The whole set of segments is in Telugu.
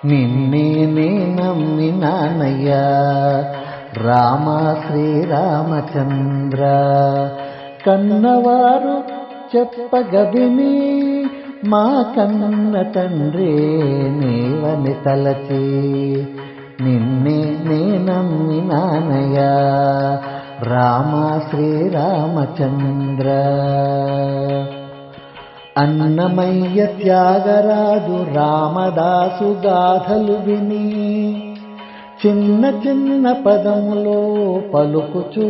నిన్నే నే నమ్మినానయ్యా రామ శ్రీరామచంద్ర. కన్నవారు చెప్పగ విని మా కన్న తండ్రి నీవని తలచి నిన్నే నే నమ్మినానయ్యా రామ శ్రీరామచంద్ర. అన్నమయ్య త్యాగరాజు రామదాసు గాథలు విని చిన్న చిన్న పదములో పలుకుచూ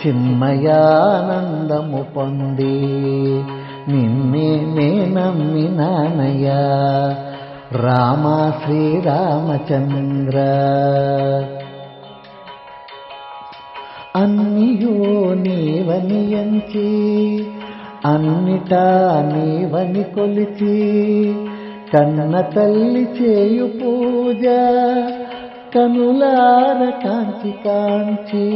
చిన్మయానందము పొంది నిన్నే నే నమ్మినానయ్యా రామ శ్రీరామచంద్ర. అన్నియో నీవని ఎంచి అన్నిటా నీవని కొలిచి కన్న తల్లి చేయు పూజ కనులార కాంచి కాంచి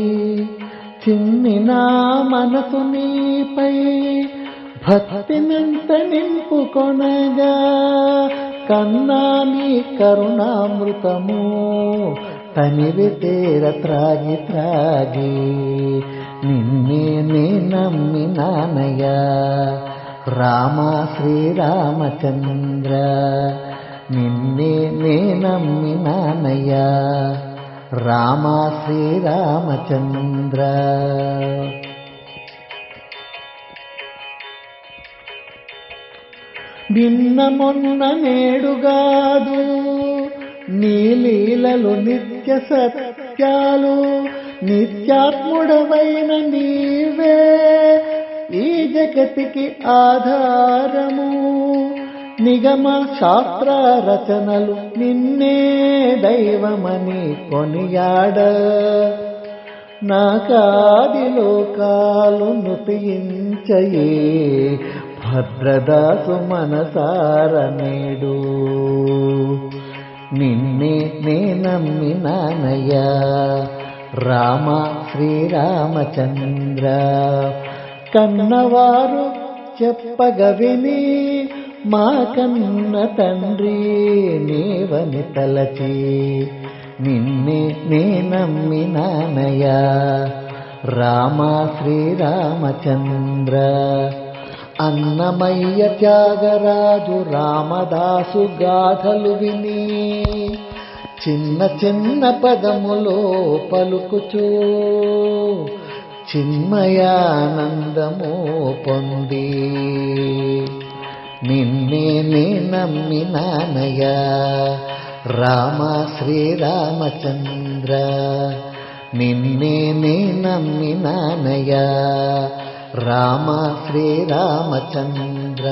చిన్ని నా మనసు నీపై భక్తినంత నింపుకొనగా కన్నా నీ కరుణామృతము తనివి తేర త్రాగి త్రాగి నిన్నే నే నమ్మినానయ్యా రామ శ్రీరామచంద్ర. నిన్నే నే నమ్మినానయ్యా రామ శ్రీరామచంద్ర. నిన్న మొన్న నేడుగాదు నీ లీలలు నిత్య సత్యాలు నిత్యాత్ముడవైన నీవే ఈ జగతికి ఆధారము. నిగమ శాస్త్ర రచనలు నిన్నే దైవమని కొనియాడ నాకాది లోకాలు నుతించయే భద్రదాసు మనసార నేడు నిన్నే నే నమ్మినానయ్యా రామ శ్రీరామచంద్ర. కన్నవారు చెప్పగ విని మా కన్న తండ్రి నీవని తలచి నిన్నే నే నమ్మినానయ్యా రామ శ్రీరామచంద్ర. అన్నమయ్య త్యాగరాజు రామదాసు గాథలు విని చిన్న చిన్న పదములో పలుకుచూ చిన్మయానందము పొంది నిన్నే నే నమ్మినానయ్యా రామ శ్రీరామచంద్ర. నిన్నే నే నమ్మినానయ్యా రామ శ్రీరామచంద్ర.